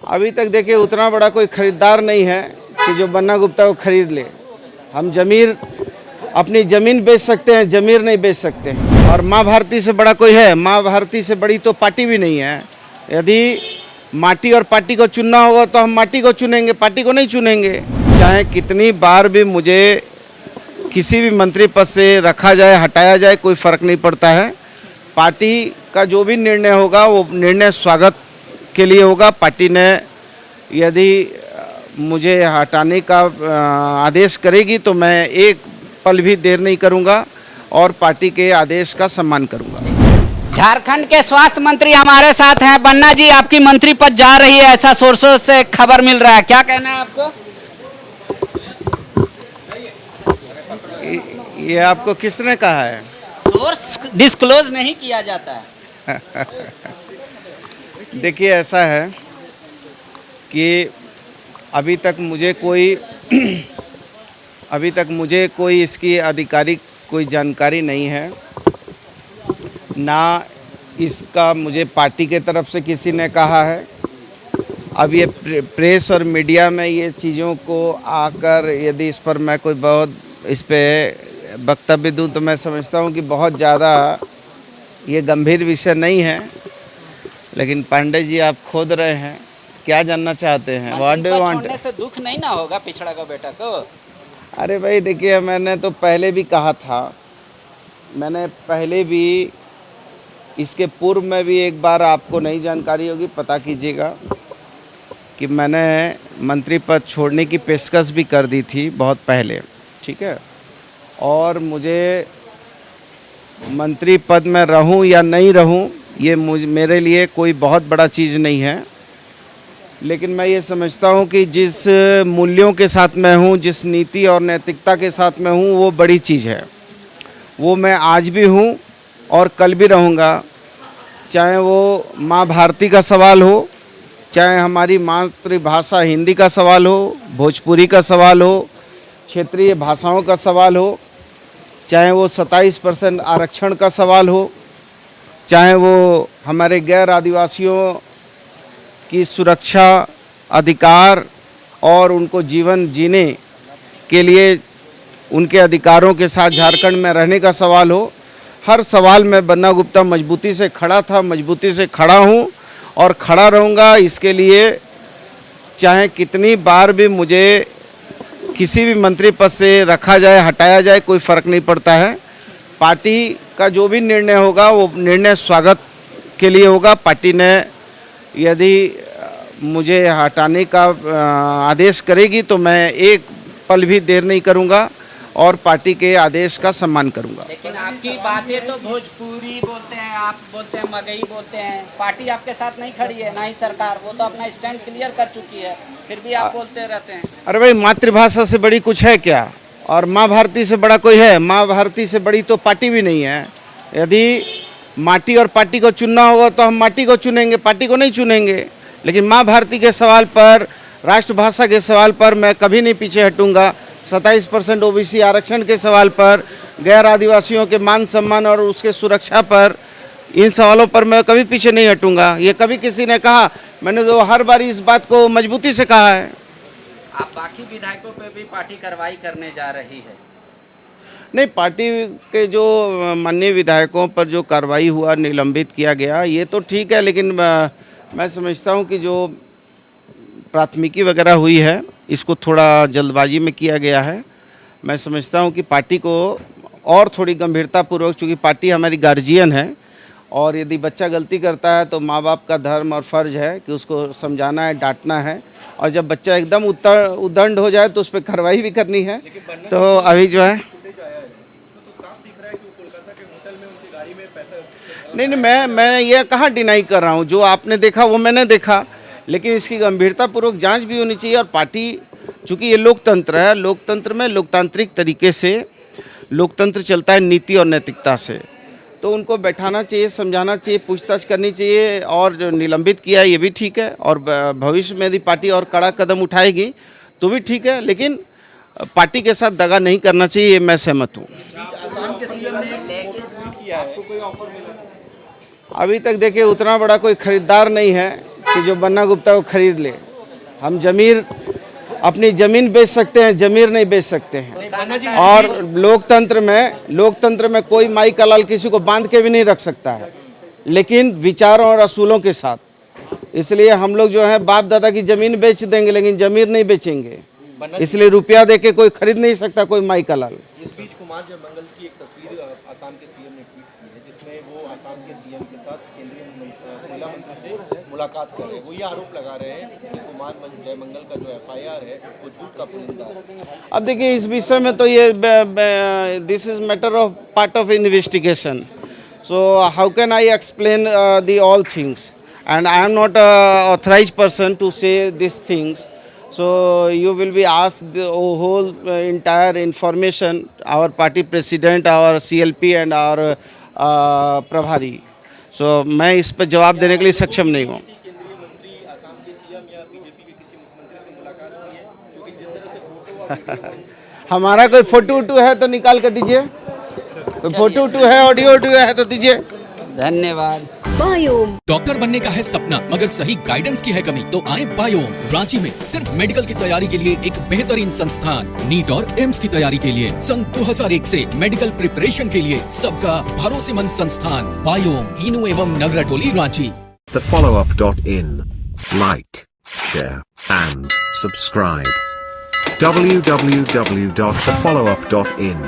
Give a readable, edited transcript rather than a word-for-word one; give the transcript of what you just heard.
अभी तक देखिए उतना बड़ा कोई खरीदार नहीं है कि जो बन्ना गुप्ता को खरीद ले। हम जमीर अपनी ज़मीन बेच सकते हैं, जमीर नहीं बेच सकते हैं। और माँ भारती से बड़ा कोई है? माँ भारती से बड़ी तो पार्टी भी नहीं है। यदि माटी और पार्टी को चुनना होगा तो हम माटी को चुनेंगे, पार्टी को नहीं चुनेंगे। चाहे कितनी बार भी मुझे किसी भी मंत्री पद से रखा जाए, हटाया जाए, कोई फ़र्क नहीं पड़ता है। पार्टी का जो भी निर्णय होगा वो निर्णय स्वागत के लिए होगा। पार्टी ने यदि मुझे हटाने का आदेश करेगी तो मैं एक पल भी देर नहीं करूंगा और पार्टी के आदेश का सम्मान करूंगा। झारखंड के स्वास्थ्य मंत्री हमारे साथ हैं। बन्ना जी, आपकी मंत्री पद जा रही है, ऐसा सोर्सों से खबर मिल रहा है, क्या कहना है आपको? ये आपको किसने कहा है? सोर्स डिस्क्लोज नहीं किया जाता है। देखिए ऐसा है कि अभी तक मुझे कोई इसकी आधिकारिक कोई जानकारी नहीं है, ना इसका मुझे पार्टी के तरफ से किसी ने कहा है। अब ये प्रेस और मीडिया में ये चीज़ों को आकर यदि इस पर मैं कोई बहुत इस पे वक्तव्य दूं तो मैं समझता हूं कि बहुत ज़्यादा ये गंभीर विषय नहीं है। लेकिन पांडे जी, आप खोद रहे हैं, क्या जानना चाहते हैं? What do you want? से दुख नहीं ना होगा पिछड़ा का बेटा को? अरे भाई देखिए, मैंने तो पहले भी कहा था, मैंने पहले भी इसके पूर्व में भी एक बार, आपको नई जानकारी होगी, पता कीजिएगा कि मैंने मंत्री पद छोड़ने की पेशकश भी कर दी थी बहुत पहले, ठीक है। और मुझे मंत्री पद में रहूं या नहीं रहूं ये मेरे लिए कोई बहुत बड़ा चीज़ नहीं है। लेकिन मैं ये समझता हूं कि जिस मूल्यों के साथ मैं हूं, जिस नीति और नैतिकता के साथ मैं हूं, वो बड़ी चीज़ है। वो मैं आज भी हूं और कल भी रहूंगा। चाहे वो माँ भारती का सवाल हो, चाहे हमारी मातृभाषा हिंदी का सवाल हो, भोजपुरी का सवाल हो, क्षेत्रीय भाषाओं का सवाल हो, चाहे वो 27% आरक्षण का सवाल हो, चाहे वो हमारे गैर आदिवासियों की सुरक्षा, अधिकार और उनको जीवन जीने के लिए उनके अधिकारों के साथ झारखंड में रहने का सवाल हो। हर सवाल में बन्ना गुप्ता मजबूती से खड़ा था, मजबूती से खड़ा हूँ और खड़ा रहूँगा। इसके लिए चाहे कितनी बार भी मुझे किसी भी मंत्री पद से रखा जाए, हटाया जाए, कोई फ़र्क नहीं पड़ता है। पार्टी का जो भी निर्णय होगा वो निर्णय स्वागत के लिए होगा। पार्टी ने यदि मुझे हटाने का आदेश करेगी तो मैं एक पल भी देर नहीं करूंगा और पार्टी के आदेश का सम्मान करूंगा। लेकिन आपकी बातें तो भोजपुरी बोलते हैं, आप बोलते हैं मगही बोलते हैं, पार्टी आपके साथ नहीं खड़ी है, ना ही सरकार, वो तो अपना स्टैंड क्लियर कर चुकी है, फिर भी आप बोलते रहते हैं। अरे भाई, मातृभाषा से बड़ी कुछ है क्या? और माँ भारती से बड़ा कोई है? माँ भारती से बड़ी तो पार्टी भी नहीं है। यदि माटी और पार्टी को चुनना होगा तो हम माटी को चुनेंगे, पार्टी को नहीं चुनेंगे। लेकिन माँ भारती के सवाल पर, राष्ट्रभाषा के सवाल पर मैं कभी नहीं पीछे हटूंगा। 27% ओबीसी आरक्षण के सवाल पर, गैर आदिवासियों के मान सम्मान और उसके सुरक्षा पर, इन सवालों पर मैं कभी पीछे नहीं हटूंगा। ये कभी किसी ने कहा? मैंने तो हर बार इस बात को मजबूती से कहा है। आप बाकी विधायकों पे भी पार्टी कार्रवाई करने जा रही है? नहीं, पार्टी के जो माननीय विधायकों पर जो कार्रवाई हुआ, निलंबित किया गया, ये तो ठीक है। लेकिन मैं समझता हूँ कि जो प्राथमिकी वगैरह हुई है, इसको थोड़ा जल्दबाजी में किया गया है। मैं समझता हूँ कि पार्टी को और थोड़ी गंभीरतापूर्वक, चूँकि पार्टी हमारी गार्जियन है और यदि बच्चा गलती करता है तो माँ बाप का धर्म और फर्ज है कि उसको समझाना है, डांटना है। और जब बच्चा एकदम उद्दंड हो जाए तो उस पर कार्रवाई भी करनी है। तो अभी जो है, नहीं, मैं ये कहाँ डिनाई कर रहा हूँ। जो आपने देखा वो मैंने देखा, लेकिन इसकी गंभीरतापूर्वक जांच भी होनी चाहिए। और पार्टी, चूँकि ये लोकतंत्र है, लोकतंत्र में लोकतांत्रिक तरीके से लोकतंत्र चलता है, नीति और नैतिकता से। तो उनको बैठाना चाहिए, समझाना चाहिए, पूछताछ करनी चाहिए। और जो निलंबित किया ये भी ठीक है। और भविष्य में यदि पार्टी और कड़ा कदम उठाएगी तो भी ठीक है। लेकिन पार्टी के साथ दगा नहीं करना चाहिए, ये मैं सहमत हूँ। अभी तक देखिए उतना बड़ा कोई खरीदार नहीं है कि जो बन्ना गुप्ता को खरीद ले। हम जमीर अपनी ज़मीन बेच सकते हैं, जमीर नहीं बेच सकते हैं। और लोकतंत्र में कोई माई का लाल किसी को बांध के भी नहीं रख सकता है, लेकिन विचारों और असूलों के साथ। इसलिए हम लोग जो है बाप दादा की ज़मीन बेच देंगे, लेकिन जमीर नहीं बेचेंगे। इसलिए रुपया दे के कोई खरीद नहीं सकता कोई माई का लाल। इस बीच कुमार जयमंगल की एक तस्वीर असम के सीएम ने ट्वीट की है, जिसमें वो असम के सीएम के साथ केंद्रीय कोयला मंत्री से मुलाकात कर रहे हैं। वो ये आरोप लगा रहे हैं कि कुमार जयमंगल का जो एफआईआर है वो झूठ का पुलिंदा है। अब देखिए, इस विषय में तो ये this is matter of part of investigation. So how can I explain the all things, and I am not a authorized person to say these things. So you will be asked the whole entire information, our party president, our CLP and our प्रभारी। So मैं इस पर जवाब देने के लिए सक्षम नहीं हूँ। केंद्रीय मंत्री असम के सीएम या बीजेपी के किसी मुख्यमंत्री से मुलाकात की है? क्योंकि जिस तरह से फोटो और वीडियो हमारा कोई फोटो वोटो है तो निकाल कर दीजिए, कोई फोटो वोटो है, ऑडियो वोडियो है तो दीजिए। धन्यवाद। बायोम डॉक्टर बनने का है सपना, मगर सही गाइडेंस की है कमी, तो आए बायोम। रांची में सिर्फ मेडिकल की तैयारी के लिए एक बेहतरीन संस्थान, नीट और एम्स की तैयारी के लिए सन 2001 से मेडिकल प्रिपरेशन के लिए सबका भरोसेमंद संस्थान बायोम, हीनू एवं नगरा टोली, Ranchi. thefollowup.in. Like, share and subscribe. www.thefollowup.in